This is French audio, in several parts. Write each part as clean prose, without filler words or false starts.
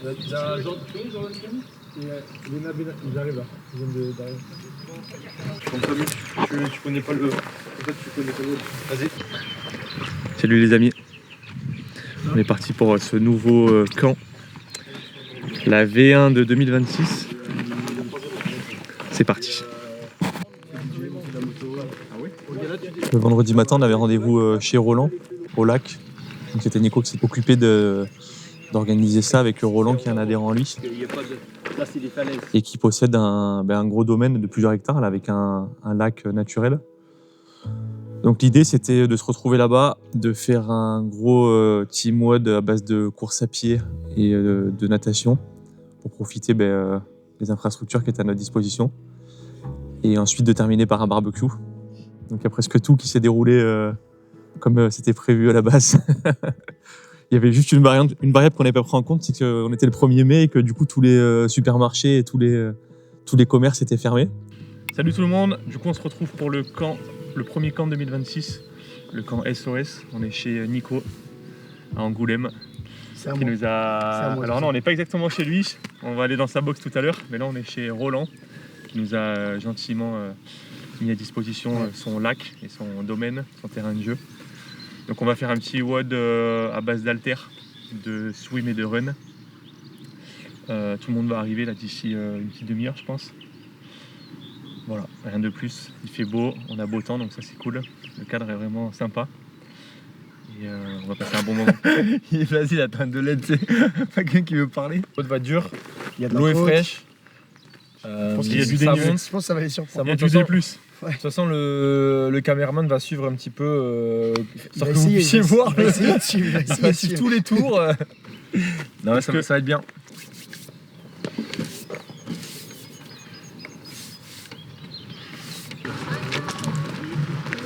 Ils arrivent là. Ils viennent d'arriver. Tu connais pas le. En fait, tu connais pas le. Vas-y. Salut les amis. On est parti pour ce nouveau camp. La V1 de 2026. C'est parti. Le vendredi matin, on avait rendez-vous chez Roland, au lac. Donc c'était Nico qui s'est occupé d'organiser ça avec Roland qui est un adhérent à lui. Et qui possède un gros domaine de plusieurs hectares là, avec un lac naturel. Donc l'idée c'était de se retrouver là-bas, de faire un gros team WOD à base de course à pied et de natation pour profiter des infrastructures qui étaient à notre disposition. Et ensuite de terminer par un barbecue. Donc il y a presque tout qui s'est déroulé comme c'était prévu à la base. Il y avait juste une variable qu'on n'avait pas pris en compte, c'est qu'on était le 1er mai et que du coup tous les supermarchés et tous les commerces étaient fermés. Salut tout le monde, du coup on se retrouve pour le premier camp 2026, le camp SOS. On est chez Nico à Angoulême. Qui nous a... Alors non, on n'est pas exactement chez lui, on va aller dans sa box tout à l'heure, mais là on est chez Roland qui nous a gentiment mis à disposition son lac et son domaine, son terrain de jeu. Donc on va faire un petit WOD à base d'halter, de swim et de run. Tout le monde va arriver là d'ici une petite demi-heure je pense. Voilà, rien de plus. Il fait beau, on a beau temps donc ça c'est cool. Le cadre est vraiment sympa. Et on va passer un bon moment. Vas-y, il attend de l'aide, c'est pas quelqu'un qui veut parler. L'eau va dur, l'eau est fraîche. Je pense qu'il y a du dénivelé. Je pense que ça va aller surprendre. Il y a du D+. De toute façon, le caméraman va suivre un petit peu, pour que vous puissiez voir. Il va suivre tous les tours. Non, ça va être bien.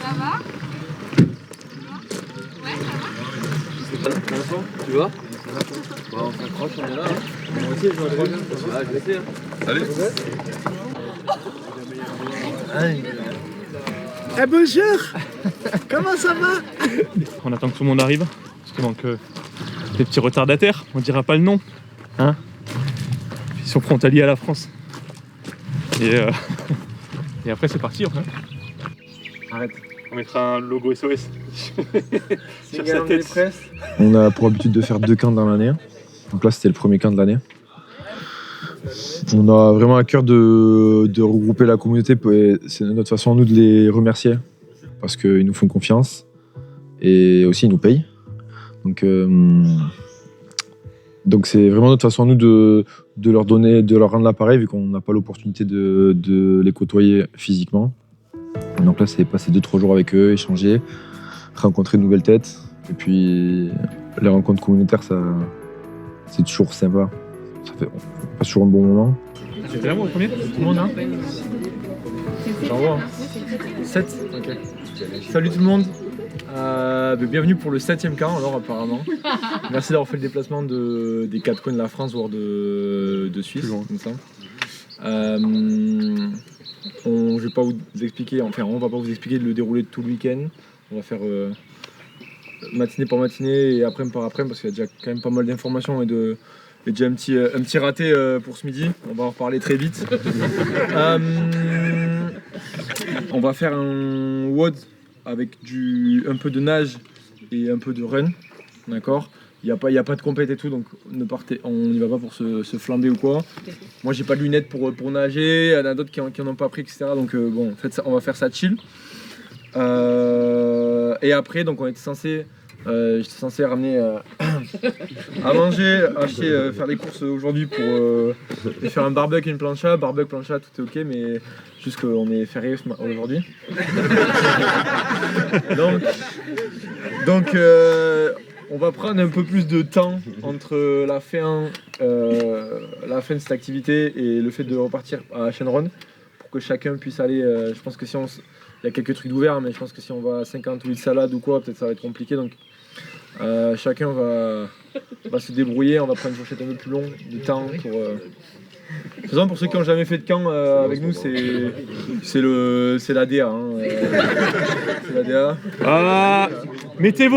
Ça va? Ouais, ça va? Tu vois? Bon, on s'accroche, on est là. Moi aussi, je m'accroche. Ah, je vais essayer. Salut. Eh bonjour. Comment ça va? On attend que tout le monde arrive, parce qu'il manque des petits retardataires, on dira pas le nom. Hein, ils sont frontaliers à la France. Et après c'est parti. Enfin. Arrête. On mettra un logo SOS sur sa tête. On a pour habitude de faire 2 camps dans l'année. Donc là c'était le premier camp de l'année. On a vraiment à cœur de regrouper la communauté. C'est notre façon nous de les remercier parce qu'ils nous font confiance et aussi ils nous payent. Donc c'est vraiment notre façon nous de leur donner, de leur rendre l'appareil vu qu'on n'a pas l'opportunité de les côtoyer physiquement. Donc là c'est passer 2-3 jours avec eux, échanger, rencontrer de nouvelles têtes et puis les rencontres communautaires c'est toujours sympa. On passe toujours un bon moment. C'était là moi au premier? Tout le monde hein? J'envoie. 7 ok. Salut tout le monde. Bienvenue pour le 7e camp alors apparemment. Merci d'avoir fait le déplacement des 4 coins de la France voire de Suisse. Comme ça. Je vais pas vous expliquer, enfin on va pas vous expliquer le déroulé de tout le week-end. On va faire matinée par matinée et après par après parce qu'il y a déjà quand même pas mal d'informations et déjà un petit raté pour ce midi, on va en reparler très vite. On va faire un WOD avec un peu de nage et un peu de run, d'accord. Il n'y a pas de compète et tout, donc on n'y va pas pour se flamber ou quoi. Moi j'ai pas de lunettes pour nager, il y en a d'autres qui en ont pas pris, etc. Donc bon, en fait, on va faire ça chill. Et après, donc on était j'étais censé ramener à manger, acheter, faire des courses aujourd'hui pour faire un barbecue et une plancha. Barbecue, plancha, tout est ok, mais juste qu'on est férié aujourd'hui. donc on va prendre un peu plus de temps entre la fin de cette activité et le fait de repartir à Shenron pour que chacun puisse aller. Je pense que il y a quelques trucs ouverts, mais je pense que si on va à 50 ou 8 salades ou quoi, peut-être ça va être compliqué. Donc chacun va se débrouiller, on va prendre une fourchette un peu plus longue de temps De toute façon, pour ceux qui n'ont jamais fait de camp avec nous, c'est l'ADA. Hein, c'est l'ADA. Mettez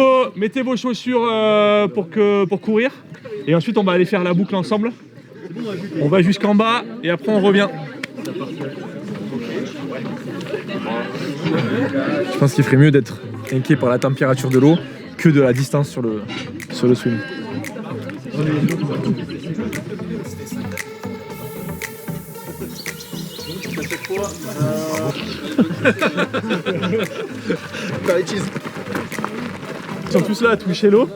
vos chaussures pour courir. Et ensuite, on va aller faire la boucle ensemble. On va jusqu'en bas et après, on revient. Je pense qu'il ferait mieux d'être inquiet par la température de l'eau que de la distance sur le swim. Ils sont tous là à toucher l'eau.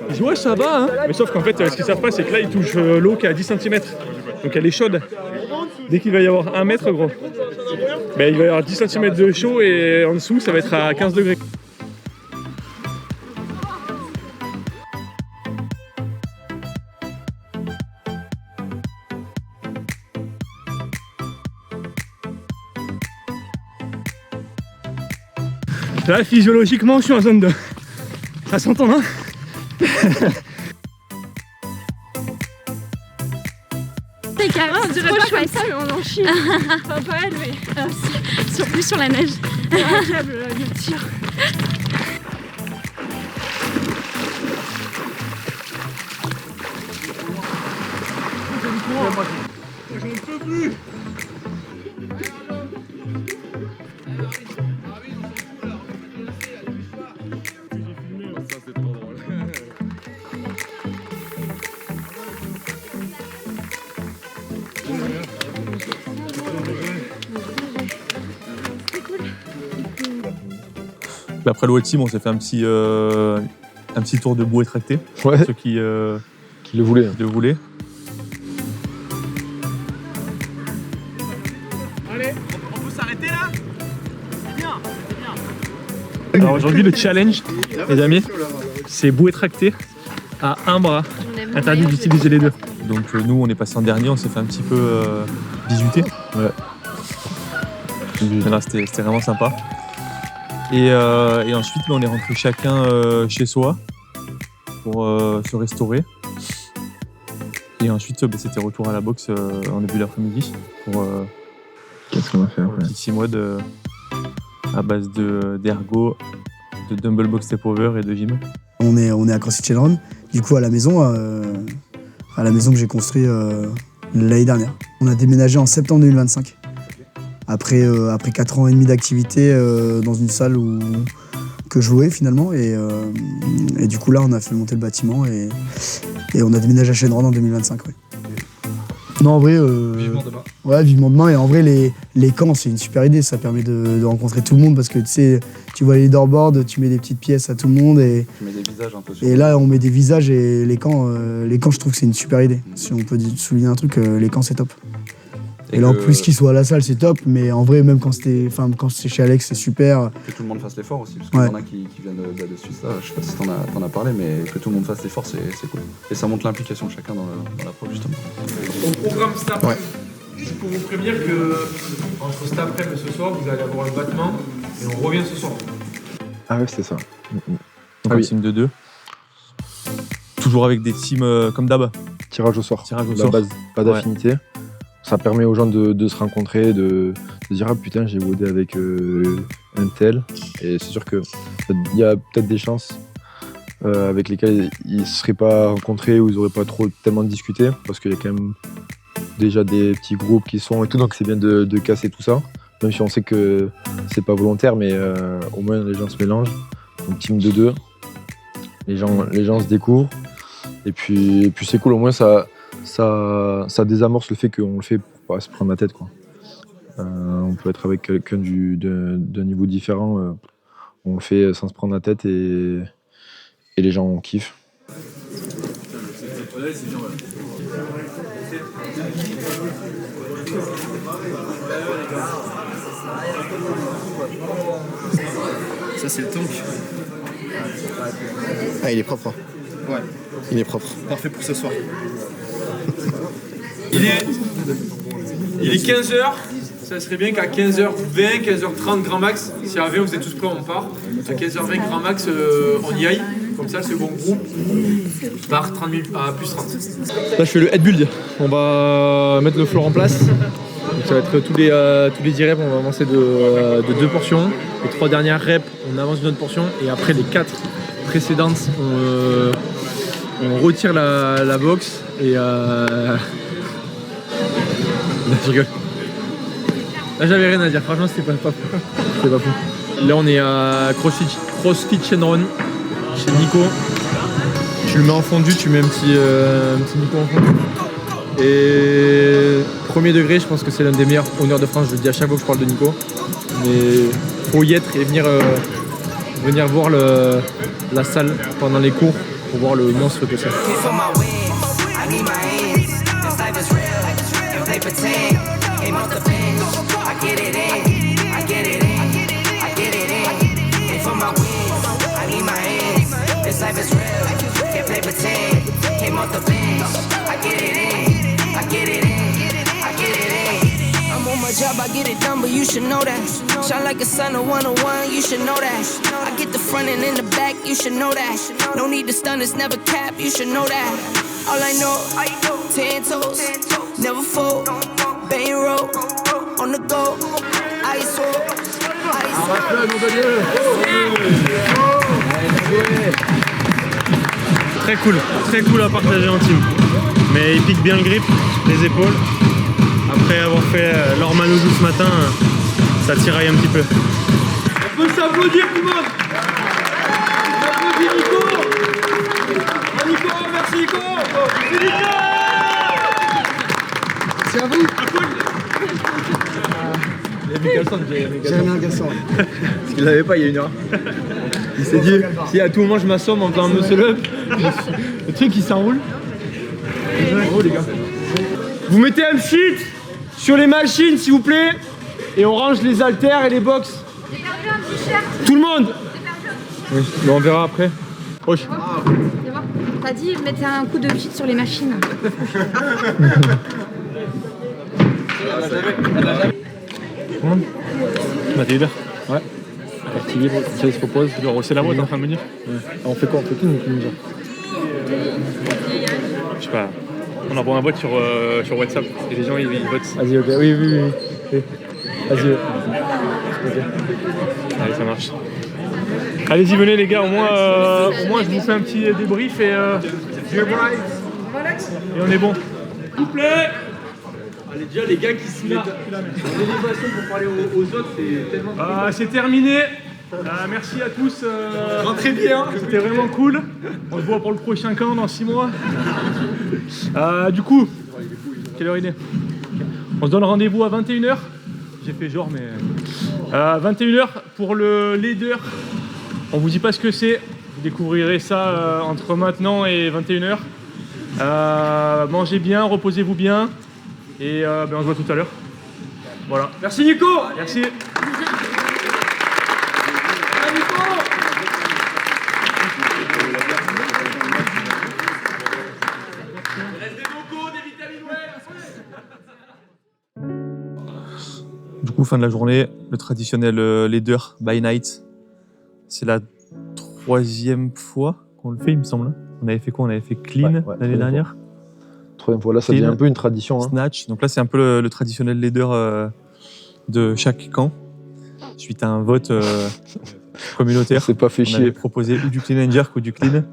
Ils disent ouais ça va hein. Mais sauf qu'en fait ce qu'ils savent pas c'est que là ils touchent l'eau qui est à 10 cm. Donc elle est chaude. Dès qu'il va y avoir 1 mètre gros, ben, il va y avoir 10 cm de chaud et en dessous ça va être à 15 degrés. Là physiologiquement je suis en zone 2. Ça s'entend hein. C'est carré, on dirait pas comme ça, mais on en chie. Enfin, pas elle, mais plus sur la neige. Un câble, le tir. J'en peux plus. Après le Wall Team, on s'est fait un petit tour de bouée tractée. Ouais. Ceux qui le voulaient. le voulaient. Allez, on peut s'arrêter là. C'est bien. Alors aujourd'hui le challenge, les amis, c'est bouée tractée à un bras. Interdit d'utiliser les deux. Donc nous, on est passé en dernier, on s'est fait un petit peu bisuter. Ouais. Là, c'était vraiment sympa. Et ensuite, on est rentré chacun chez soi pour se restaurer. Et ensuite, c'était retour à la boxe en début d'après-midi pour Qu'est-ce qu'on va faire un petit 6 mois à base d'ergo, de dumbbell box step over et de gym. On est à CrossFit Children, du coup à la maison que j'ai construit l'année dernière. On a déménagé en septembre 2025. Après 4 ans et demi d'activité dans une salle que je louais finalement. Et du coup là, on a fait monter le bâtiment et on a déménagé à Chêne-Ronde en 2025. Ouais. Non, en vrai, Vivement demain. Ouais, vivement demain. Et en vrai, les camps, c'est une super idée. Ça permet de rencontrer tout le monde parce que tu sais, tu vois les leaderboards, tu mets des petites pièces à tout le monde. Et, Tu mets des visages un peu sur et là, on met des visages et les camps, je trouve que c'est une super idée. Si on peut souligner un truc, les camps, c'est top. Et là, en plus, qu'ils soient à la salle, c'est top. Mais en vrai, même quand c'est chez Alex, c'est super. que tout le monde fasse l'effort aussi, parce qu'il y en a qui viennent de la Suisse, là, je sais pas si t'en as parlé, mais que tout le monde fasse l'effort, c'est cool. Et ça montre l'implication de chacun dans l'approche, justement. Au programme cet après-midi, je peux vous prévenir que entre cet après-midi et ce soir, vous allez avoir un battement et on revient ce soir. Ah ouais, c'est ça. Donc Ah un oui. team de 2. Toujours avec des teams comme d'hab. Tirage au sort. Tirage au La sort. base, pas d'affinité. Ça permet aux gens de se rencontrer, de dire ah putain j'ai voté avec un tel. Et c'est sûr qu'il y a peut-être des chances avec lesquelles ils ne se seraient pas rencontrés ou ils n'auraient pas tellement discuté parce qu'il y a quand même déjà des petits groupes qui sont et tout, donc c'est bien de casser tout ça. Même si on sait que c'est pas volontaire, mais au moins les gens se mélangent. Donc team de 2, les gens se découvrent. Et puis c'est cool, au moins ça désamorce le fait qu'on le fait pour pas se prendre la tête, quoi. On peut être avec quelqu'un d'un niveau différent, on le fait sans se prendre la tête et les gens kiffent. Ça c'est le tank. Ah, il est propre. Hein. Ouais, Il est propre. parfait pour ce soir. Il est 15h, ça serait bien qu'à 15h20, 15h30 grand max, si à 20 vous êtes tous prêts on part. À 15h20 grand max, on y aille. Comme ça, le second groupe part 30 minutes à plus 30. Là, je fais le head build. On va mettre le floor en place. Donc, ça va être tous les 10 reps, on va avancer de 2 portions. Les 3 dernières reps, on avance d'une autre portion. Et après les 4 précédentes, on retire la box. Et là, je rigole. Là, j'avais rien à dire. Franchement, c'était pas fou. Là, on est à CrossFit Chainrun chez Nico. Tu le mets en fondu, tu mets un petit Nico en fondu. Et premier degré, je pense que c'est l'un des meilleurs honneurs de France. Je le dis à chaque fois que je parle de Nico. Mais faut y être et venir voir la salle pendant les cours pour voir le monstre que c'est. Job, I get it done, but you should know that. Shine like a sun of 101, you should know that. I get the front and in the back, you should know that. No need to stun, it's never cap, you should know that. All I know, 10 toes, never fold, bang roll, on the go, ice roll, Très cool à partager en team. Mais il pique bien le grip, les épaules. Après avoir fait leur manoujou ce matin, ça tiraille un petit peu. On peut s'applaudir tout le monde. On applaudit Nico. Nico, merci Nico. C'est Nico. C'est à vous. Il y a Mickelson, Jérémy Algasson. Parce qu'il l'avait pas il y a une heure. Il s'est dit, si à tout moment je m'assomme en faisant un muscle up, le truc il s'enroule. Bravo les gars. Vous mettez un sheet sur les machines s'il vous plaît. Et on range les haltères et les box. Tout le monde. Oui, mais on verra après. Proche. T'as dit mettez un coup de cheat sur les machines. Mathilde. Ouais. Partie libre, ça se propose. C'est la mode en train de me dire. Ouais. Alors, on fait quoi? On fait tout ninja. Je sais pas. On envoie un vote sur WhatsApp et les gens ils votent. Vas-y, ok. Oui. Vas-y. Ok. Allez, ça marche. Allez-y, venez les gars, au moins je vous fais un petit débrief et on est bon. S'il vous plaît. Allez, déjà, les gars qui se mettent l'élévation pour parler aux autres, c'est tellement. C'est terminé. Merci à tous. Rentrez bien. C'était vraiment cool. On se voit pour le prochain camp dans 6 mois. Du coup, quelle heure il est? On se donne rendez-vous à 21h. J'ai fait genre, mais. 21h pour le leader. On vous dit pas ce que c'est. Vous découvrirez ça entre maintenant et 21h. Mangez bien, reposez-vous bien. Et on se voit tout à l'heure. Voilà. Merci Nico. Merci. Du coup, fin de la journée, le traditionnel leader by night. C'est la 3e fois qu'on le fait, il me semble. On avait fait quoi? On avait fait clean l'année dernière. 3e fois, là, ça devient un peu une tradition. Hein. Snatch. Donc là, c'est un peu le traditionnel leader de chaque camp. Suite à un vote communautaire. C'est pas fait chier. On avait proposé ou du clean and jerk ou du clean.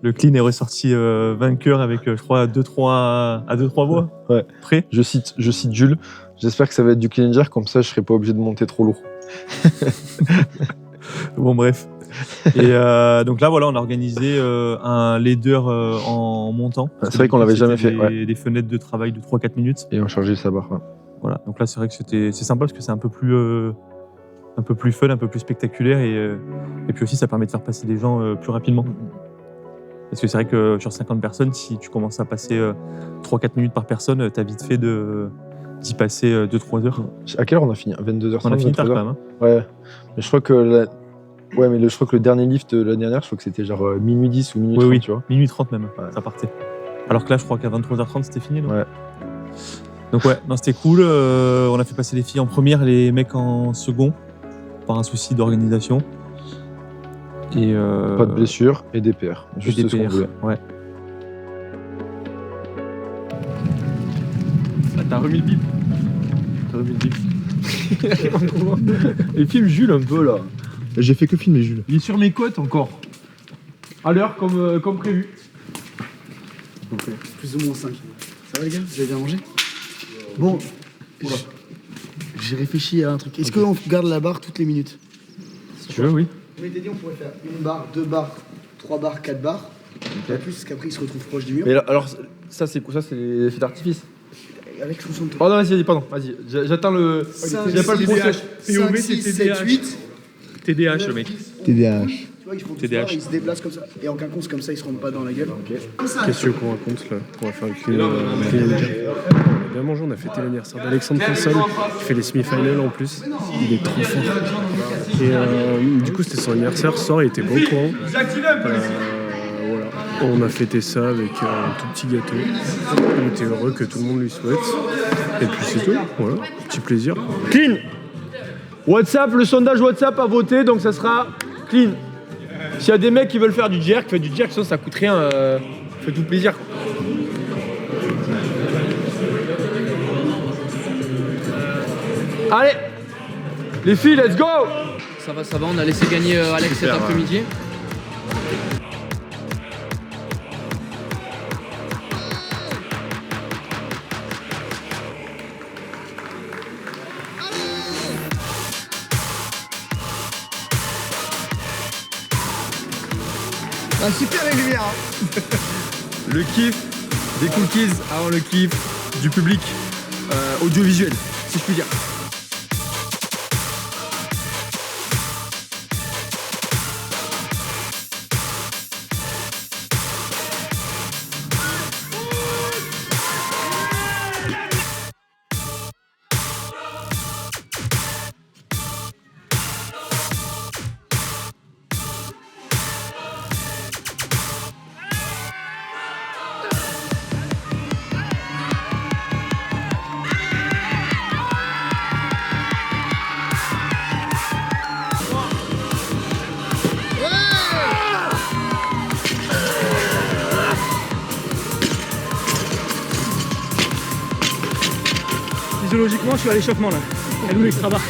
Le clean est ressorti vainqueur avec, je crois, 2-3 voix. Ouais. Prêt. Je cite Jules. J'espère que ça va être du clean and jerk, comme ça je serai pas obligé de monter trop lourd. Bon, bref. Et donc là, voilà, on a organisé un leader en montant. C'est vrai qu'on l'avait jamais fait. Des fenêtres de travail de 3-4 minutes. Et on chargeait sa barre. Ouais. Voilà, donc là, c'est vrai que c'est sympa parce que c'est un peu plus fun, un peu plus spectaculaire et puis aussi, ça permet de faire passer les gens plus rapidement. Parce que c'est vrai que sur 50 personnes, si tu commences à passer 3-4 minutes par personne, t'as vite fait d'y passer 2-3 heures. À quelle heure on a fini? 22h30. On a fini tard quand même. Hein. Ouais, mais je crois que je crois que le dernier lift l'année dernière, je crois que c'était genre minuit 10 ou minuit 30, tu vois. Minuit 30 même, ça partait. Alors que là, je crois qu'à 23h30, c'était fini, non? Ouais. Donc ouais, non, c'était cool. On a fait passer les filles en première, les mecs en second, par un souci d'organisation. Et Pas de blessure et des PR. Juste ce qu'on DPR, voulait. ouais. Ah, t'as remis le bip. Et filme Jules un peu là. J'ai fait que filmer Jules. Il est sur mes côtes encore. À l'heure comme prévu. Plus ou moins 5. Ça va les gars? Vous avez bien mangé? Bon, j'ai réfléchi à un truc. Est-ce qu'on garde la barre toutes les minutes? Si tu veux, oui. On m'était dit on pourrait faire une barre, 2 barres, 3 barres, 4 barres. Pas plus, parce qu'après ils se retrouvent proches du mur. Mais là, alors, ça c'est quoi? Ça c'est les feux d'artifice. Avec je vous sens Oh non, vas-y, pardon, vas-y. J'attends le. J'ai pas le process. POV, c'est TDAH. TDAH, le mec. TDAH. Tu vois, ils font TDAH. ils se déplacent comme ça. Et en quinconce comme ça, ils se rendent pas dans la gueule. Qu'est-ce que qu'on raconte là? On va faire le clean. On a bien mangé, on a fêté l'anniversaire d'Alexandre Consol, qui fait les semi-finals en plus. Il est trop fort. Et du coup, c'était son anniversaire. Ce soir, il était pas au courant. Voilà. On a fêté ça avec un tout petit gâteau. Il était heureux que tout le monde lui souhaite. Et puis c'est tout. Voilà, petit plaisir. Clean. WhatsApp, le sondage WhatsApp a voté, donc ça sera clean. S'il y a des mecs qui veulent faire du jerk, faites du jerk, sinon ça coûte rien. Fait tout plaisir. Allez, les filles, let's go. Ça va, on a laissé gagner Alex cet après-midi. Ah, super les lumières. Le kiff des cookies avant le kiff du public audiovisuel, si je puis dire. Physiologiquement, je suis à l'échauffement là. Elle où l'extra barre?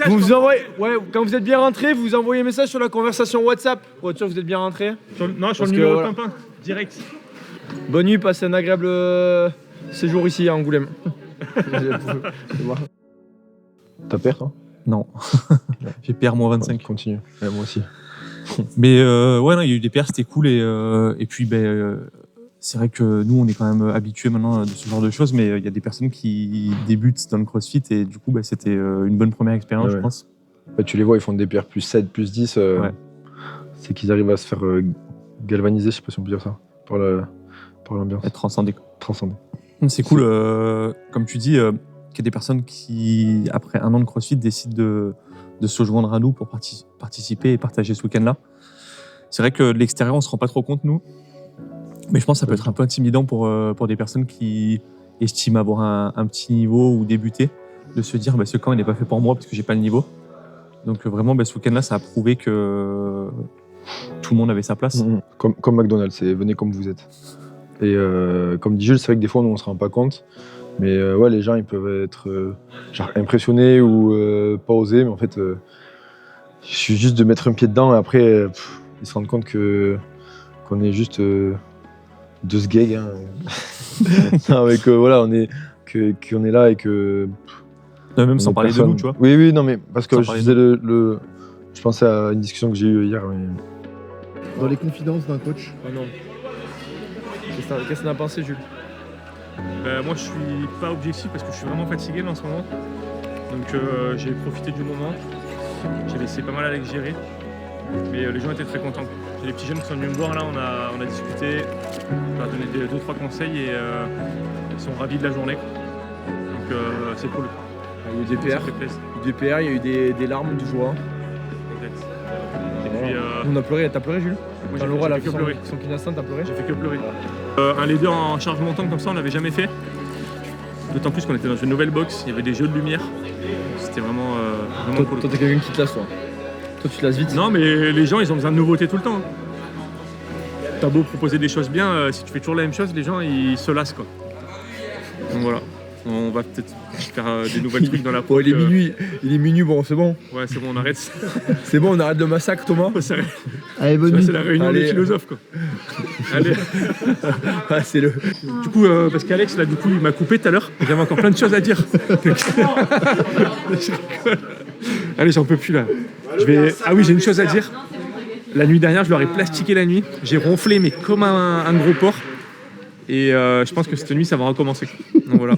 Vous envoyez, ouais, quand vous êtes bien rentré, vous envoyez un message sur la conversation WhatsApp pour être sûr que vous êtes bien rentré. Non, sur Parce le numéro que, de Pimpin, direct. Bonne nuit, passez un agréable séjour ici à Angoulême. T'as peur, toi? Non. J'ai PR moins 25. Continue. Ouais, moi aussi. Mais ouais, non, il y a eu des PR, c'était cool. Et puis, c'est vrai que nous, on est quand même habitués maintenant de ce genre de choses, mais il y a des personnes qui débutent dans le CrossFit et du coup, c'était une bonne première expérience, je pense. Bah, tu les vois, ils font des PR plus 7, plus 10. Ouais. C'est qu'ils arrivent à se faire galvaniser, je sais pas si on peut dire ça, par l'ambiance. Être transcendé. Transcendé. C'est cool, comme tu dis, qu'il y a des personnes qui, après un an de CrossFit, décident de se joindre à nous pour participer et partager ce week-end-là. C'est vrai que de l'extérieur, on se rend pas trop compte, nous. Mais je pense que ça peut être un peu intimidant pour des personnes qui estiment avoir un petit niveau ou débuter, de se dire ce camp il n'est pas fait pour moi parce que j'ai pas le niveau. Donc vraiment, ce week-end-là, ça a prouvé que tout le monde avait sa place. Comme McDonald's, c'est venez comme vous êtes. Et comme dit Jules, c'est vrai que des fois, nous, on se rend pas compte. Mais ouais, les gens, ils peuvent être genre impressionnés ou pas osés. Mais en fait, il suffit juste de mettre un pied dedans et après, ils se rendent compte qu'on est juste deux sgags. Hein. Non, mais que voilà, qu'on est là et que. Non, même sans parler de nous, tu vois. Oui, non, mais parce que Sans je parler faisais je pensais à une discussion que j'ai eue hier. Mais... Dans les confidences d'un coach. Oh non. Qu'est-ce que t'en as pensé, Jules? Moi, je suis pas objectif parce que je suis vraiment fatigué là, en ce moment. Donc, j'ai profité du moment. J'ai laissé pas mal Alex gérer. Mais les gens étaient très contents. J'ai les petits jeunes qui sont venus me voir là, on a discuté, on leur a donné 2-3 conseils et ils sont ravis de la journée. Donc c'est cool. Il y a eu des PR, il y a eu des larmes de joie. Exact. Et Voilà. puis, On a pleuré, t'as pleuré Jules? moi, Dans l'aura, j'ai fait que pleurer. son Kinastan, t'as pleuré? J'ai fait que pleurer. Un leader en charge montante comme ça, on l'avait jamais fait. D'autant plus qu'on était dans une nouvelle box, il y avait des jeux de lumière. C'était vraiment cool. Toi t'es quelqu'un qui te lasse, toi. Toi tu te lasses vite. Non mais les gens ils ont besoin de nouveautés tout le temps. T'as beau proposer des choses bien, si tu fais toujours la même chose, les gens ils se lassent quoi. Donc voilà, on va peut-être faire des nouvelles trucs dans la Bon, il est minuit, bon c'est bon. Ouais c'est bon, on arrête. C'est bon, on arrête le massacre Thomas. Allez, bonne nuit. C'est la réunion des philosophes quoi. Allez. Ah, c'est le... Du coup, parce qu'Alex là du coup il m'a coupé tout à l'heure, il y avait encore plein de choses à dire. Allez, j'en peux plus là. Ah oui, j'ai une chose à dire. La nuit dernière, je leur ai plastiqué la nuit. J'ai ronflé, mais comme un gros porc. Et je pense que cette nuit, ça va recommencer. Donc voilà.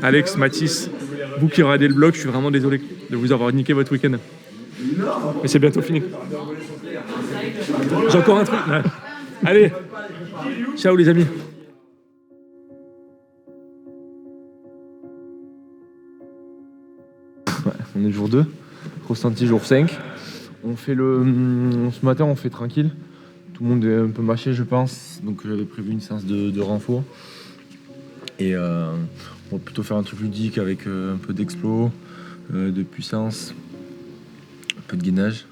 Alex, Mathis, vous qui regardez le vlog, je suis vraiment désolé de vous avoir niqué votre week-end. Mais c'est bientôt fini. J'ai encore un truc. Ouais. Allez, ciao les amis. Ouais, on est jour 2, ressenti jour 5. On fait ce matin on fait tranquille. Tout le monde est un peu mâché je pense. Donc j'avais prévu une séance de renfort. Et on va plutôt faire un truc ludique avec un peu d'explo, de puissance, un peu de gainage.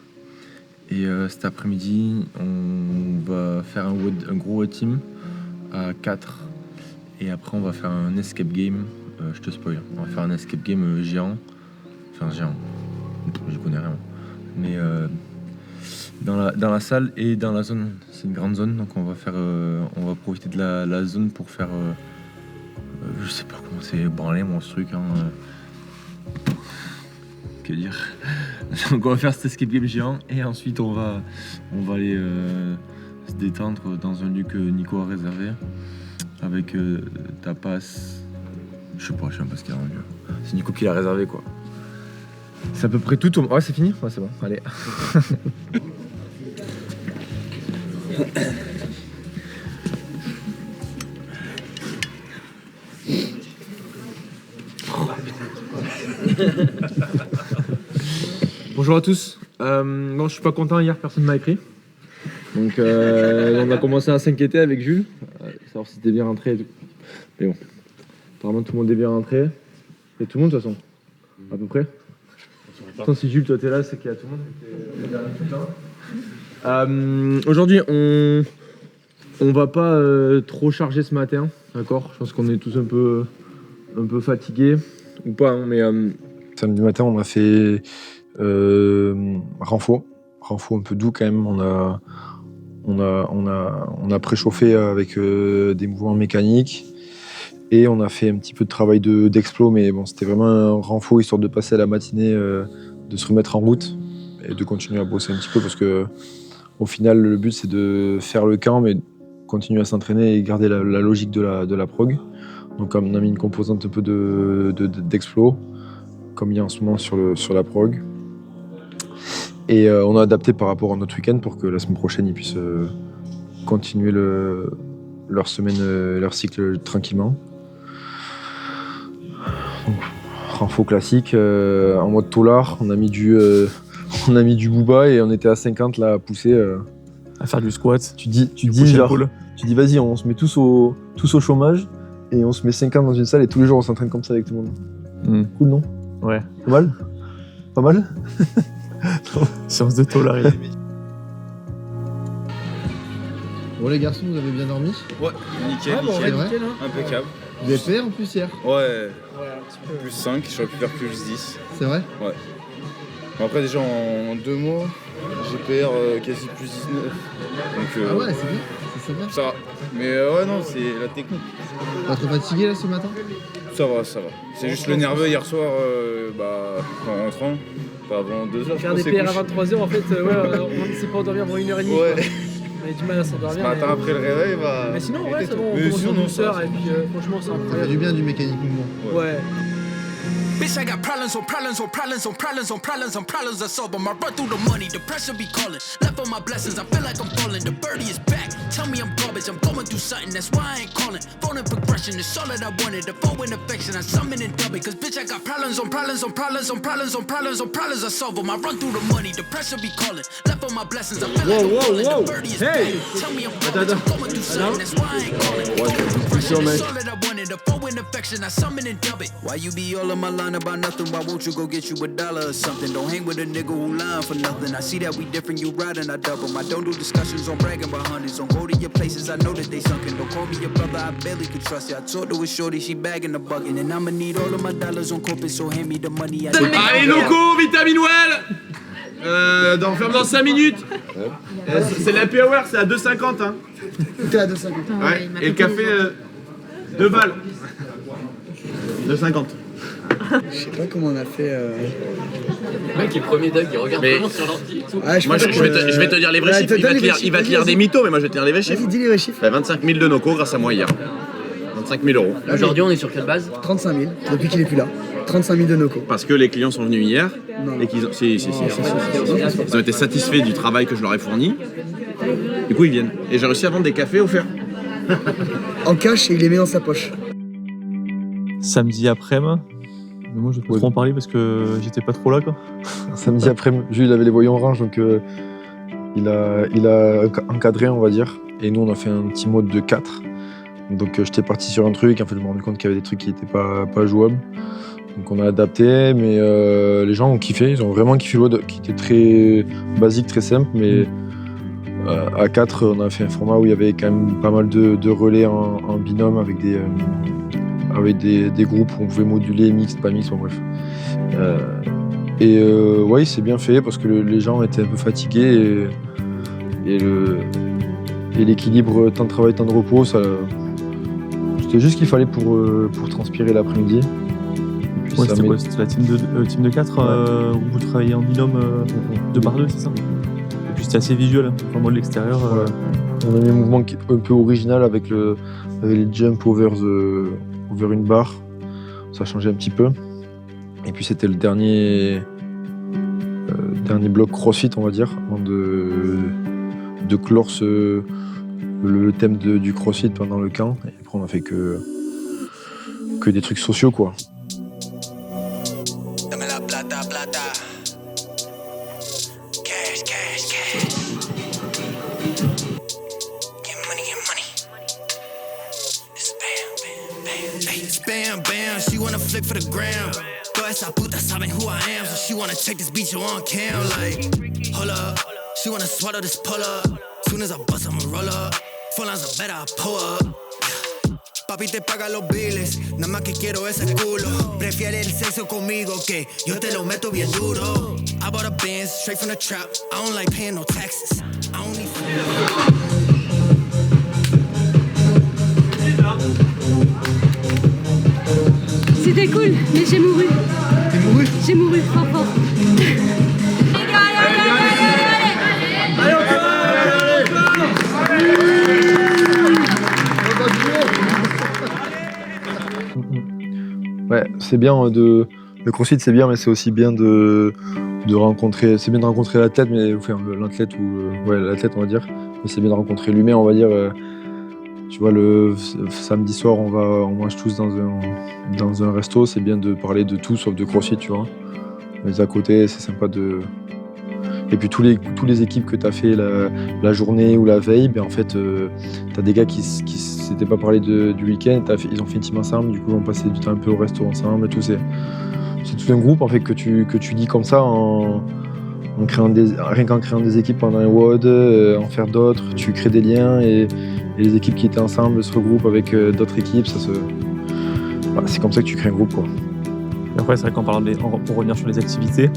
Et cet après-midi on va faire un gros team à 4. Et après on va faire un escape game. Je te spoil. On va faire un escape game géant. Enfin géant, je connais rien. Mais dans la salle et dans la zone, c'est une grande zone, donc on va profiter de la zone pour faire, je sais pas comment c'est branlé mon ce truc. Que dire. Donc on va faire cet escape game géant et ensuite on va aller se détendre dans un lieu que Nico a réservé avec tapas. Je sais pas ce qu'il y a dans le lieu. C'est Nico qui l'a réservé quoi. C'est à peu près tout. Ouais, c'est fini? Ouais, c'est bon. Allez. Bonjour à tous. Non, je suis pas content. Hier, personne m'a écrit. Donc, on a commencé à s'inquiéter avec Jules, savoir si c'était bien rentré. Et tout. Mais bon, apparemment tout le monde est bien rentré. Et tout le monde de toute façon, à peu près. Attends, si Jules, toi t'es là, c'est qu'il y a tout le monde. Aujourd'hui, on va pas trop charger ce matin, d'accord? Je pense qu'on est tous un peu fatigués, ou pas, hein, mais... Samedi matin, on a fait renfort un peu doux quand même. On a préchauffé avec des mouvements mécaniques. Et on a fait un petit peu de travail d'explo, mais bon, c'était vraiment un renfort histoire de passer à la matinée, de se remettre en route et de continuer à bosser un petit peu parce que au final, le but c'est de faire le camp, mais continuer à s'entraîner et garder la logique de la prog. Donc on a mis une composante un peu d'explo, comme il y a en ce moment sur la prog. Et on a adapté par rapport à notre week-end pour que la semaine prochaine, ils puissent continuer leur semaine, leur cycle tranquillement. Renfort classique, en mode taulard, on a mis du booba et on était à 50 là à pousser. À faire du squat. Tu dis vas-y, on se met tous au chômage et on se met 50 dans une salle et tous les jours on s'entraîne comme ça avec tout le monde. Cool non? Ouais. Pas mal? Pas mal? Séance de taulard. Bon les garçons, vous avez bien dormi? Ouais, nickel, nickel. Impeccable. Vous avez fait en plus hier? Ouais, plus 5, j'aurais pu faire plus 10. C'est vrai? Ouais. Bon, après déjà en 2 mois, GPR quasi plus 19. Donc, ah ouais, c'est bien, c'est sympa. Ça va. Mais ouais, non, c'est la technique. Pas trop fatigué là ce matin? Ça va. C'est juste le nerveux hier soir, en rentrant. Pas avant 2 heures. Faire des PR à 23h, en fait, on ne sait pas endormir avant 1h30. Ouais. On a du mal à s'endormir. Ce matin après le réveil, Mais sinon, ouais, c'est bon, on commence en douceur et puis franchement, c'est incroyable. Ça fait du bien du mécanique mouvement. Ouais. Bitch, I got problems on problems on problems on problems on problems on problems I solve them. I run through the money, the pressure be calling. Left on my blessings, I feel like I'm falling. The birdie is back, tell me I'm garbage. I'm going through something, that's why I ain't calling. Phone and progression, it's all that I wanted. The phone and affection, I summon and dub it. Cause bitch, I got problems on problems on problems on problems on problems on problems I solve them. I run through the money, the pressure be calling. Left on my blessings, I feel like I'm falling. The birdie is back, tell me I'm garbage. I'm going through something, that's why I ain't calling. Phone and progression, it's all that I wanted. The phone and affection, I summon and dub it. Why you be all in my line about nothing? Why won't you go get you $1 or something? Don't hang with a nigga who lying for nothing. I see that we different, you riding, I double. I don't do discussions on bragging about hundreds. Don't go to your places, I know that they sunken. Don't call me your brother, I barely could trust you. I talked to a shorty, she bagging the bucket. And I'ma need all of my dollars on corporate, so hand me the money. Allez Loco, Vitamine Well ferme dans 5 minutes. C'est l'happy hour, c'est à 2,50 hein. Tout est à 2,50. Ouais, et le café 2 balles. 2,50. Je sais pas comment on a fait. Le mec est premier Doug, il regarde vraiment sur l'ordi et tout. Moi je vais te dire les vrais chiffres, il va te lire des mythos, mais moi je vais te dire les vrais chiffres. Vas-y, dis les vrais chiffres. 25 000 de Noco grâce à moi hier. 25 000 euros. Aujourd'hui on est sur quelle base? 35 000, depuis qu'il est plus là. 35 000 de Noco. Parce que les clients sont venus hier et qu'ils ont... Ils ont été satisfaits du travail que je leur ai fourni. Du coup ils viennent. Et j'ai réussi à vendre des cafés offerts. En cash et il les met dans sa poche. Samedi après-midi, moi je vais pas trop en parler parce que j'étais pas trop là quoi. Samedi après-midi, Jules avait les voyants orange donc il a encadré on va dire. Et nous on a fait un petit mode de 4. Donc j'étais parti sur un truc, en fait je me rendais compte qu'il y avait des trucs qui n'étaient pas jouables. Donc on a adapté, mais les gens ont kiffé, ils ont vraiment kiffé le WOD qui était très basique, très simple, mais à 4 on a fait un format où il y avait quand même pas mal de relais en binôme avec des groupes où on pouvait moduler, mixte, pas mixte, bon bref. Ouais, c'est bien fait parce que les gens étaient un peu fatigués et l'équilibre temps de travail, temps de repos, c'était juste ce qu'il fallait pour transpirer l'après-midi. Ouais, c'était quoi? C'était la team de 4 où vous travaillez en binôme 2 par 2, c'est ça? Et puis c'était assez visuel, vraiment de l'extérieur. On a mis un mouvement un peu original avec les jumps over une barre. Ça a changé un petit peu. Et puis c'était le dernier bloc CrossFit, on va dire, avant de clore le thème du CrossFit pendant le camp. Et après on a fait que des trucs sociaux quoi. Bam, bam, she wanna flick for the gram. Toda esa puta saben who I am, so she wanna take this beat on cam. Like, hold up, she wanna swallow this pull up. Soon as I bust, I'ma roll up. Full lines are better, I pull up. Papi te paga los biles, nada más que quiero ese culo. Prefiere el sexo conmigo que yo te lo meto bien duro. I bought a Benz straight from the trap. I don't like paying no taxes. I don't need. C'était cool, mais j'ai mouru. T'es mouru? J'ai mouru, fort fort. Ouais, c'est bien le CrossFit c'est bien, mais c'est aussi bien de rencontrer, c'est bien de rencontrer l'athlète, mais enfin l'athlète ou l'athlète on va dire, mais c'est bien de rencontrer l'humain, on va dire. Tu vois, le samedi soir, on mange tous dans un resto, c'est bien de parler de tout sauf de CrossFit, tu vois. Mais à côté, c'est sympa de. Et puis tous les équipes que tu as fait la journée ou la veille, ben en fait, tu as des gars qui s'étaient pas parlé du week-end, ils ont fait une team ensemble, du coup ils ont passé du temps un peu au resto ensemble et tout. C'est tout un groupe en fait que tu dis comme ça rien qu'en créant des équipes pendant un WOD, en faire d'autres, tu crées des liens et les équipes qui étaient ensemble se regroupent avec d'autres équipes, c'est comme ça que tu crées un groupe quoi. Et après c'est vrai qu'en parlant pour revenir sur les activités,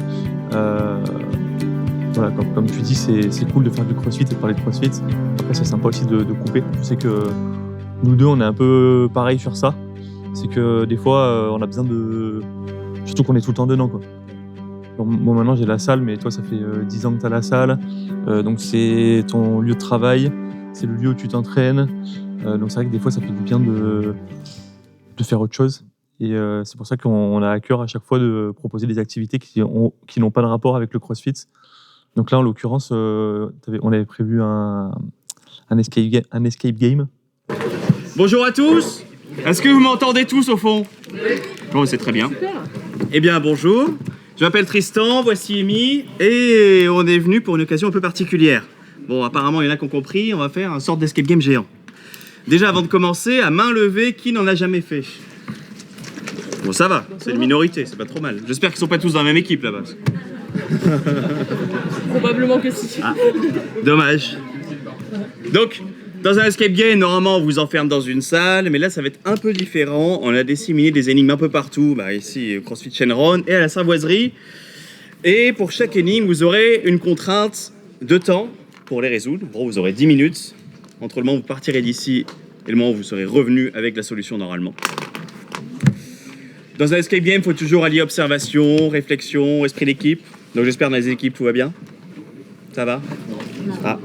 voilà, comme tu dis, c'est cool de faire du CrossFit et de parler de CrossFit. Après, c'est sympa aussi de couper. Je sais que nous deux, on est un peu pareil sur ça. C'est que des fois, on a besoin de... Surtout qu'on est tout le temps dedans, quoi. Moi, maintenant, j'ai la salle, mais toi, ça fait 10 ans que tu as la salle. Donc, c'est ton lieu de travail. C'est le lieu où tu t'entraînes. Donc, c'est vrai que des fois, ça fait du bien de faire autre chose. Et c'est pour ça qu'on a à cœur à chaque fois de proposer des activités qui n'ont pas de rapport avec le CrossFit. Donc là, en l'occurrence, on avait prévu un escape game. Bonjour à tous. Est-ce que vous m'entendez tous au fond? Bon, c'est très bien. Eh bien, bonjour. Je m'appelle Tristan, voici Amy, et on est venu pour une occasion un peu particulière. Bon, apparemment, il y en a qui ont compris, on va faire une sorte d'escape game géant. Déjà, avant de commencer, à main levée, qui n'en a jamais fait? Bon, ça va, c'est une minorité, c'est pas trop mal. J'espère qu'ils sont pas tous dans la même équipe, là-bas. Probablement que si. Ah, dommage. Donc, dans un escape game, normalement, on vous enferme dans une salle, mais là, ça va être un peu différent. On a disséminé des énigmes un peu partout, ici, CrossFit Shenron et à la Savoiserie. Et pour chaque énigme, vous aurez une contrainte de temps pour les résoudre. En gros, vous aurez 10 minutes entre le moment où vous partirez d'ici et le moment où vous serez revenu avec la solution normalement. Dans un escape game, il faut toujours allier observation, réflexion, esprit d'équipe. Donc j'espère dans les équipes, tout va bien. Ça va? Non. Ah.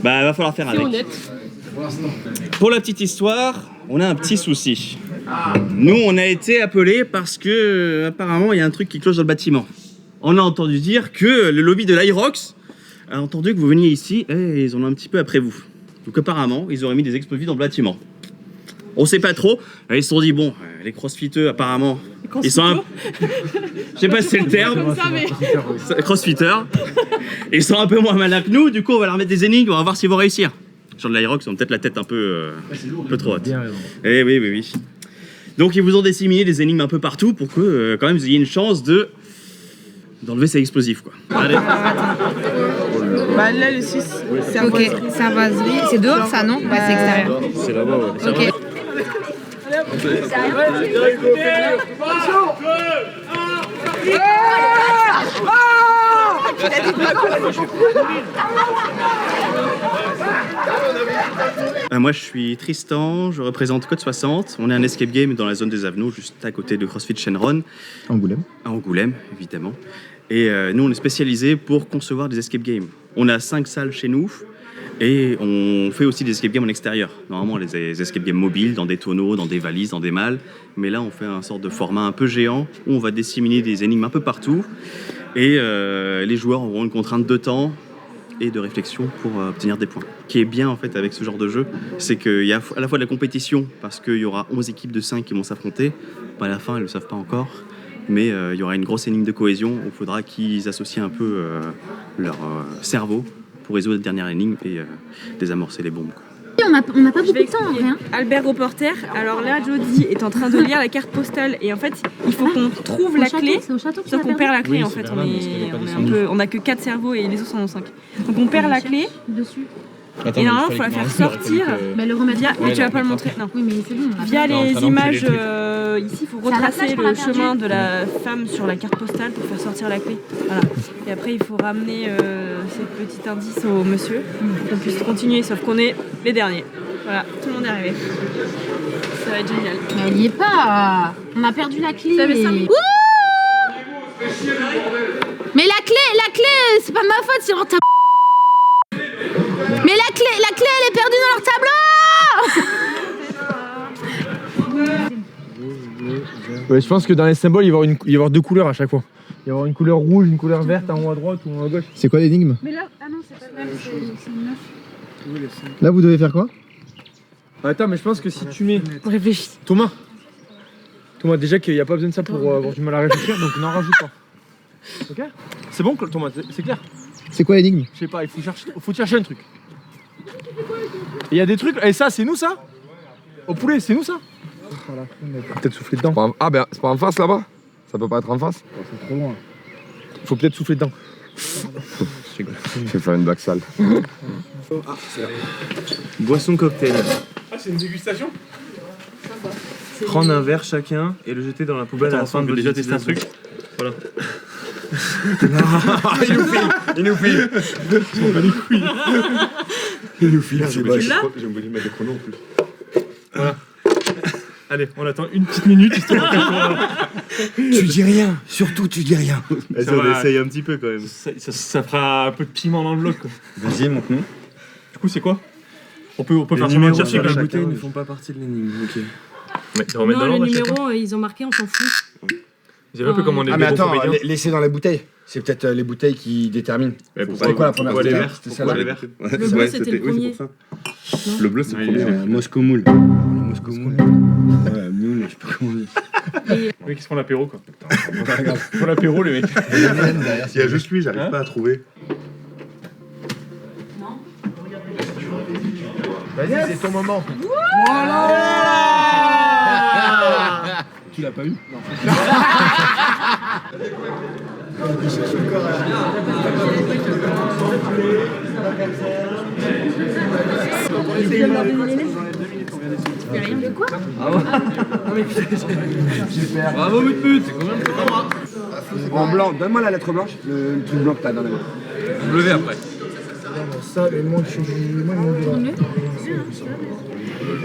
Va falloir faire avec. Pour la petite histoire, on a un petit souci. Nous, on a été appelés parce que apparemment il y a un truc qui cloche dans le bâtiment. On a entendu dire que le lobby de l'Irox a entendu que vous veniez ici et ils en ont un petit peu après vous. Donc apparemment, ils auraient mis des explosifs dans le bâtiment. On sait pas trop. Ils se sont dit, bon, les crossfitters, apparemment, ils sont un... Je sais pas si c'est le terme. Crossfitters. Ils sont un peu moins malins que nous, du coup, on va leur mettre des énigmes, on va voir s'ils vont réussir. Les gens de l'Irox ont peut-être la tête un peu trop haute. Eh oui. Donc, ils vous ont disséminé des énigmes un peu partout pour que, quand même, vous ayez une chance d'enlever ces explosifs, quoi. Allez. Là, le 6, c'est un Savoiserie. C'est dehors, ça, non? C'est extérieur. C'est là-bas, ouais. Ok. Moi, je suis Tristan, je représente Code 60. On est un escape game dans la zone des Avenots, juste à côté de CrossFit Shenron. Angoulême. À Angoulême, évidemment. Et nous, on est spécialisé pour concevoir des escape games. On a 5 salles chez nous et on fait aussi des escape games en extérieur. Normalement, les escape games mobiles, dans des tonneaux, dans des valises, dans des malles. Mais là, on fait un sorte de format un peu géant où on va disséminer des énigmes un peu partout. Et les joueurs auront une contrainte de temps et de réflexion pour obtenir des points. Ce qui est bien en fait avec ce genre de jeu, c'est qu'il y a à la fois de la compétition, parce qu'il y aura 11 équipes de 5 qui vont s'affronter. À la fin, elles ne le savent pas encore. Mais il y aura une grosse énigme de cohésion où il faudra qu'ils associent un peu leur cerveau pour résoudre la dernière énigme et désamorcer les bombes, quoi. On n'a pas beaucoup de temps, rien. Albert Reporter, alors là, Jody est en train de lire la carte postale et en fait, il faut qu'on trouve la clé. Sauf qu'on perd la clé en fait. On a que 4 cerveaux et les autres en ont 5. Donc on perd la clé. Dessus. Et normalement, il faut la faire sortir via... Mais tu vas pas le montrer, non. Oui, mais c'est bon. Via les images, ici, il faut retracer le chemin de la femme sur la carte postale pour faire sortir la clé. Voilà. Et après, il faut ramener ces petits indices au monsieur pour qu'on puisse continuer, sauf qu'on est les derniers. Voilà, tout le monde est arrivé. Ça va être génial. Mais elle y est pas. On a perdu la clé. Ça fait 5 minutes. Mais la clé, c'est pas ma faute, c'est leur tableau. Mais la clé, elle est perdue dans leur tableau. Ouais, je pense que dans les symboles, il va y avoir 2 couleurs à chaque fois. Il va y avoir une couleur rouge, une couleur verte en haut à droite ou en haut à gauche. C'est quoi l'énigme? Mais là, ah non, c'est pas le même, c'est une 9. Là, vous devez faire quoi? Attends, mais je pense que si tu mets... Réfléchis. Thomas, déjà qu'il n'y a pas besoin de ça pour avoir du mal à réfléchir, donc n'en rajoute pas. Ok? C'est bon, Thomas, c'est clair? C'est quoi l'énigme? Je sais pas, il faut chercher un truc. Il y a des trucs, et ça, c'est nous ça? Au poulet, c'est nous ça? Peut-être souffler dedans. Ah ben, c'est pas en face là-bas? Ça peut pas être en face? C'est trop loin. Faut peut-être souffler dedans. Je vais faire une blague sale. Boisson cocktail. Ah, c'est une dégustation? Prendre un verre chacun et le jeter dans la poubelle à la fin de votre déjà tester un truc. Voilà. Il nous filme. Il nous filme. J'ai oublié de mettre des chronos en plus. Voilà. Allez, on attend une petite minute histoire que... Tu dis rien, surtout tu dis rien. On essaye un petit peu quand même. Ça fera un peu de piment dans le bloc, quoi. Vas-y, montre-nous. Du coup, c'est quoi? On peut Les faire numéros chercher sur la comme bouteille ne font pas partie de l'énigme. Ok. De remettre dans Non, le l'ordre à chaque fois. numéro, ils ont marqué, on s'en fout. Vous avez un peu commandé Ah, des mais bons attends, comédiens. laissez dans les bouteilles. C'est peut-être les bouteilles qui déterminent. C'était quoi la première Pourquoi les bouteille? verts? C'était Pourquoi celle-là. les verts? Le bleu, c'était le premier. Oui, c'est pour ça. Le bleu, c'est le premier. Moscow Mule. Moscow Mule. Ouais, Mule, je sais pas comment on dit. Les mecs qui se font l'apéro quoi. Ils font l'apéro les mecs. Il y a juste lui, j'arrive pas à trouver. Vas-y, c'est ton moment. Tu l'as pas eu? Non. De quoi? Super. Bravo, Mutmut, c'est combien de temps? En blanc, donne-moi la lettre blanche, le truc blanc que t'as dans les mains. W après. Ça, et moi, il manque de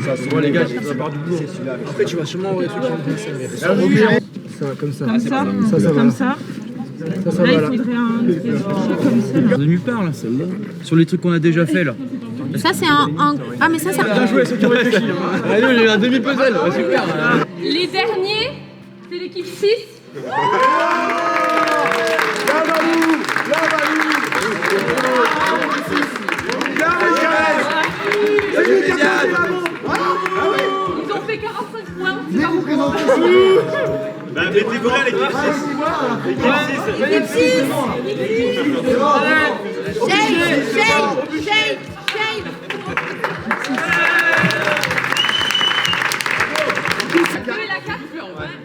Ça, c'est moi les gars, ça part du boulot. Après, tu vas sûrement avoir des trucs qui vont comme ça. Ça, comme ça. Comme ça, ça comme va. ça. Ça va Là, là. il faudrait un comme ça. De nulle part là, celle-là. Sur les trucs qu'on a déjà fait là. Ça, c'est un. Ah, mais ça. Bien joué, ceux qui ont réfléchi. Allez, j'ai eu un demi-puzzle, super. Les derniers, c'est l'équipe 6. Ils ont fait 45 points. C'est pas beaucoup. Bah, mettez-vous là, l'équipe 6. L'équipe 6. Shake.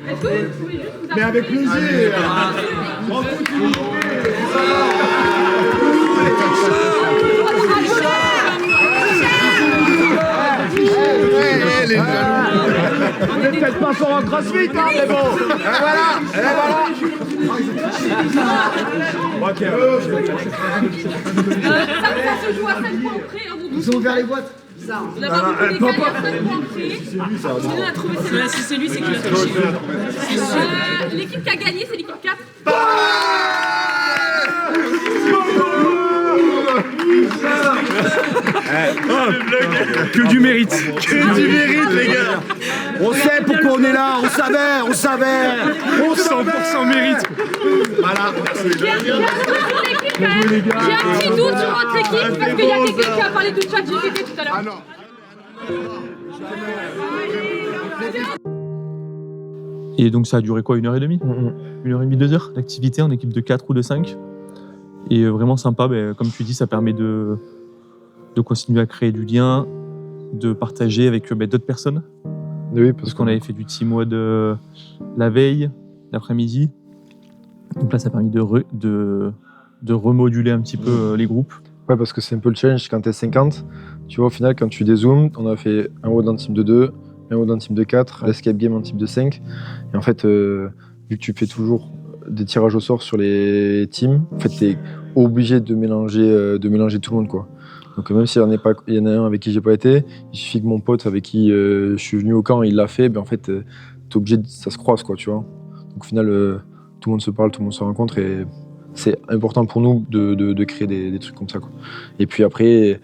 Est-ce que vous pouvez juste vous Mais avec plaisir. On est peut-être pas fort en crossfit, hein, mais bon. Et voilà. Ça se joue à 5 points près. Ils ont ouvert les boîtes. On n'a pas beaucoup d'égal, il y a 5 points près. Sinon, on a trouvé celle-là. Si c'est lui, c'est qu'il a triché. L'équipe qui a gagné, c'est l'équipe 4. Que du mérite. Que du mérite, les gars. On sait pourquoi on est là, on savait. 100% mérite. Voilà. J'ai un petit doute sur votre équipe parce qu'il y a quelqu'un qui a parlé de ChatGPT tout à l'heure. Ah non. Et donc ça a duré quoi, 1h30 1h30, 2h d'activité en équipe de 4 ou de 5. Et vraiment sympa, comme tu dis, ça permet de continuer à créer du lien, de partager avec d'autres personnes. Oui, parce qu'on avait fait du team WOD la veille, l'après-midi. Donc là, ça a permis de remoduler un petit peu les groupes. Ouais, parce que c'est un peu le challenge quand t'es 50. Tu vois, au final, quand tu dézoomes, on a fait un WOD en team de 2, un WOD en team de 4, l'escape game en team de 5. Et en fait, vu que tu fais toujours des tirages au sort sur les teams, en fait, t'es obligé de mélanger tout le monde, quoi. Donc même s'il y en a un avec qui j'ai pas été, il suffit que mon pote avec qui je suis venu au camp, il l'a fait, en fait, t'es obligé, ça se croise, quoi, tu vois. Donc au final, tout le monde se parle, tout le monde se rencontre et c'est important pour nous de créer des trucs comme ça, quoi. Et puis après,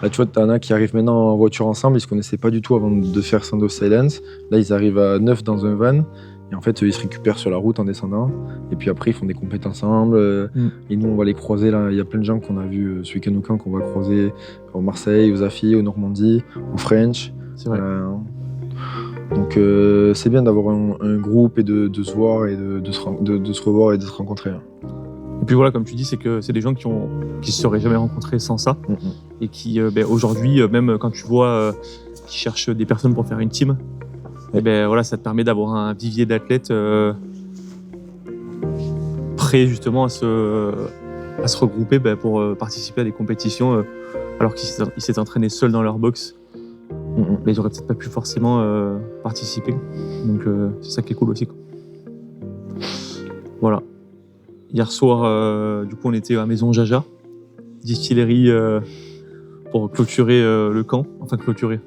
là, tu vois, t'en as qui arrivent maintenant en voiture ensemble, ils se connaissaient pas du tout avant de faire Sound of Silence. Là, ils arrivent à 9 dans un van. Et en fait, ils se récupèrent sur la route en descendant. Et puis après, ils font des compètes ensemble. Et nous, on va les croiser. Là, il y a plein de gens qu'on a vus ce week-end au camp qu'on va croiser au Marseille, aux Afis, au Normandie, au French. C'est vrai. Donc, c'est bien d'avoir un groupe et de se voir et de se revoir et de se rencontrer. Et puis voilà, comme tu dis, c'est que c'est des gens qui se seraient jamais rencontrés sans ça. Et qui, aujourd'hui, même quand tu vois qu'ils cherchent des personnes pour faire une team, et voilà, ça te permet d'avoir un vivier d'athlètes prêts justement à se regrouper pour participer à des compétitions alors qu'ils s'étaient entraînés seuls dans leur box. Mais ils auraient peut-être pas pu forcément participer. Donc c'est ça qui est cool aussi, quoi. Voilà. Hier soir, du coup, on était à Maison Jaja, distillerie pour clôturer le camp. Enfin, clôturer.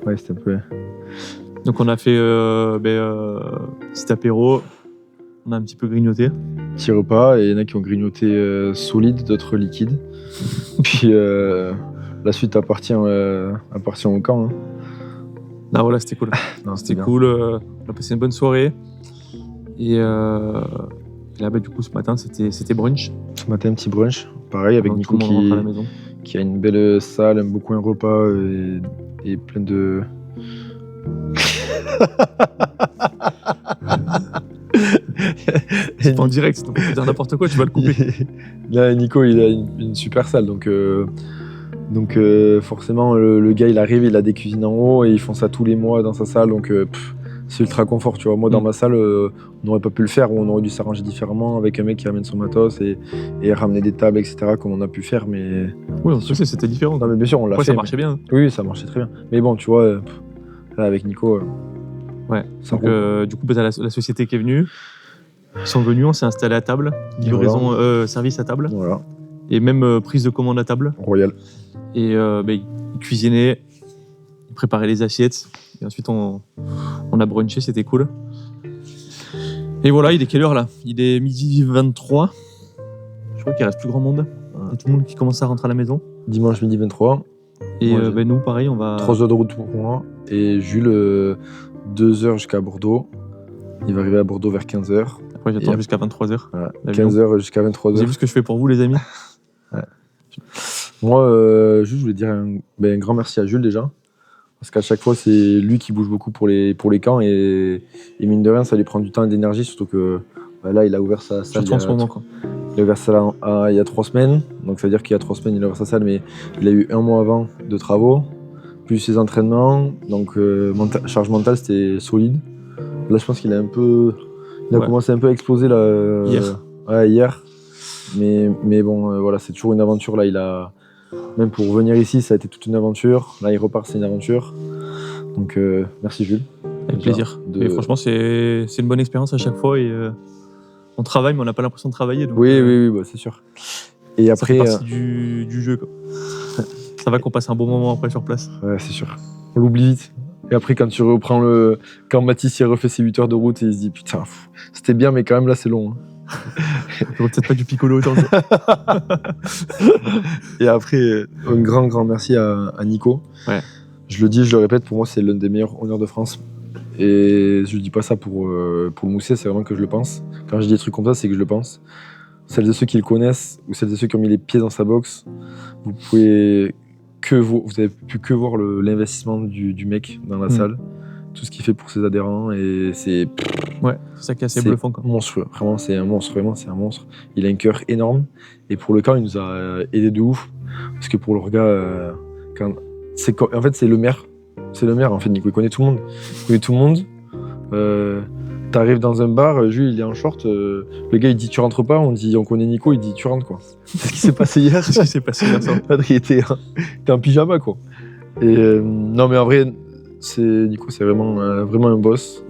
Ouais, c'était un peu... Donc on a fait petit apéro, on a un petit peu grignoté. Petit repas, et il y en a qui ont grignoté solide, d'autres liquide. Puis la suite appartient au camp. Hein. Non, voilà, c'était cool. C'était cool. On a passé une bonne soirée. Et là, du coup, ce matin, c'était brunch. Ce matin, un petit brunch. Pareil, avec Nico qui a une belle salle, aime beaucoup un repas et plein de... C'est pas en direct, donc tu peux dire n'importe quoi, tu vas le couper. Là, Nico, il a une super salle, donc forcément, le gars, il arrive, il a des cuisines en haut et ils font ça tous les mois dans sa salle, donc c'est ultra confort, tu vois. Moi, dans ma salle, on n'aurait pas pu le faire, ou on aurait dû s'arranger différemment avec un mec qui ramène son matos et ramener des tables, etc., comme on a pu faire, mais... Oui, on sait, c'était différent. Non, mais bien sûr, on l'a fait. Ça marchait bien. Oui, ça marchait très bien. Mais bon, tu vois, là, avec Nico... Ouais, donc du coup, t'as la société qui est venue. Ils sont venus, on s'est installé à table. Livraison, service à table. Voilà. Et même prise de commande à table. Royal. Et ils cuisinaient, ils préparaient les assiettes. Et ensuite, on a brunché, c'était cool. Et voilà, il est quelle heure là? Il est 12h23. Je crois qu'il reste plus grand monde. Il y a tout le monde qui commence à rentrer à la maison. Dimanche midi 23. Et nous, pareil, on va... 3 heures de route pour moi. Et Jules, 2 heures jusqu'à Bordeaux. Il va arriver à Bordeaux vers 15h. Après, j'attends jusqu'à 23h. Voilà, 15h jusqu'à 23h. Vous avez vu ce que je fais pour vous, les amis? Ouais. Moi, juste, je voulais dire un grand merci à Jules déjà. Parce qu'à chaque fois, c'est lui qui bouge beaucoup pour les camps. Et mine de rien, ça lui prend du temps et d'énergie. Surtout que là, il a ouvert sa salle. Surtout en ce moment, quoi. Il a ouvert sa salle il y a 3 semaines. Donc ça veut dire qu'il y a 3 semaines, il a ouvert sa salle. Mais il a eu 1 mois avant de travaux. Plus ses entraînements. Donc charge mentale, c'était solide. Là, je pense qu'il a commencé un peu à exploser là, hier. Ouais, hier. Mais bon, voilà, c'est toujours une aventure. Là, même pour venir ici, ça a été toute une aventure. Là, il repart, c'est une aventure. Donc, merci Jules. Avec plaisir. Et franchement, c'est une bonne expérience à chaque fois. Et on travaille, mais on n'a pas l'impression de travailler. Donc, oui, bah, c'est sûr. Et après, ça fait partie du jeu, quoi. Ça va qu'on passe un bon moment après sur place. Ouais, c'est sûr. On l'oublie vite. Et après, quand tu reprends quand Mathis il refait ses 8 heures de route, et il se dit putain, c'était bien, mais quand même là, c'est long. Peut-être pas du piccolo autant. Et après, un grand merci à Nico. Ouais. Je le dis, je le répète, pour moi, c'est l'un des meilleurs honneurs de France. Et je dis pas ça pour le mousser, c'est vraiment que je le pense. Quand je dis des trucs comme ça, c'est que je le pense. Celles et ceux qui le connaissent, ou celles et ceux qui ont mis les pieds dans sa boxe, vous avez pu que voir l'investissement du mec dans la salle, tout ce qu'il fait pour ses adhérents, et c'est... Ouais, c'est ça qui est assez bluffant, quoi. Monstrueux, vraiment c'est un monstre. Il a un cœur énorme, et pour le camp, il nous a aidé de ouf, parce que pour le gars, en fait c'est le maire, en fait, Nico, il connaît tout le monde. T'arrives dans un bar, Jules il est en short, le gars il dit tu rentres pas, on connaît Nico, il dit tu rentres, quoi. C'est ce qui s'est passé hier. C'est ce qui s'est passé hier soir. Il était en pyjama, quoi. Et non, mais en vrai, Nico, c'est vraiment un boss.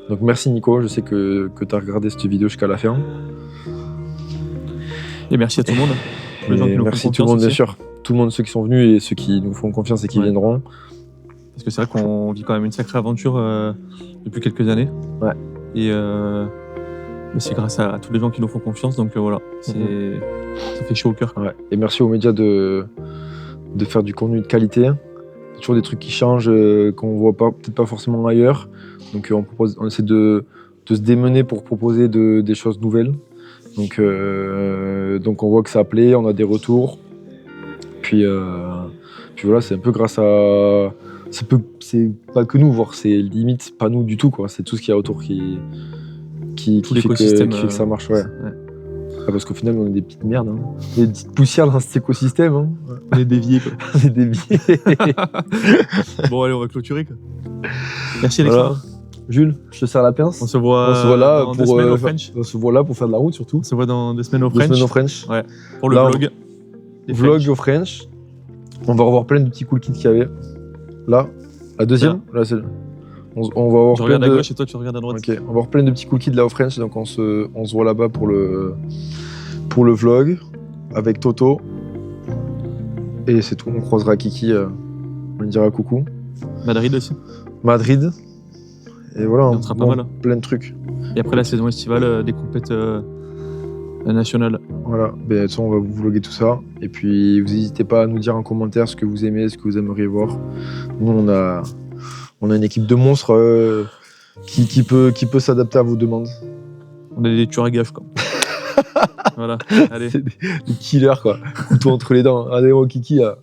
Donc merci Nico, je sais que t'as regardé cette vidéo jusqu'à la fin. Et merci à tout le monde. Merci tout le monde, bien sûr. Tout le monde, ceux qui sont venus et ceux qui nous font confiance et qui viendront. Parce que c'est vrai qu'on vit quand même une sacrée aventure depuis quelques années. Ouais. Et c'est grâce à tous les gens qui nous font confiance, donc voilà, ça fait chaud au cœur. Ouais. Et merci aux médias de faire du contenu de qualité. Il y a toujours des trucs qui changent, qu'on voit peut-être pas forcément ailleurs. Donc on essaie de se démener pour proposer des choses nouvelles. Donc on voit que ça plaît, on a des retours. Puis voilà, c'est un peu grâce à... C'est pas que nous, voire c'est limite pas nous du tout, quoi. C'est tout ce qu'il y a autour qui fait que ça marche, ouais. Ah, parce qu'au final, on est des petites merdes, hein. Des petites poussières dans cet écosystème, hein. On est déviés, quoi. On est déviés. Bon, allez, on va clôturer, quoi. Merci, Alexandre. Voilà. Jules, je te serre la pince. On se voit là dans 2 semaines au French. On se voit là pour faire de la route, surtout. On se voit dans 2 semaines au French. 2 semaines au French. Ouais. Pour le vlog. Vlog au French. On va revoir plein de petits cool kits qu'il y avait. Là, la deuxième. Là, on va avoir je regarde à gauche et toi tu regardes à droite. Ok, on va avoir plein de petits cool kits là au French, donc on se voit là-bas pour le vlog avec Toto. Et c'est tout, on croisera Kiki, on lui dira coucou. Madrid aussi. Madrid. Et voilà, on sera pas mal. Plein de trucs. Et après la saison estivale, des compètes nationales. Voilà, ben, de toute façon, on va vous vlogger tout ça. Et puis, vous n'hésitez pas à nous dire en commentaire ce que vous aimez, ce que vous aimeriez voir. Nous, On a une équipe de monstres qui peut s'adapter à vos demandes. On a des tueurs à gages, quoi. Voilà, allez. Des killers, quoi. Couteau entre les dents. Allez, mon kiki, là.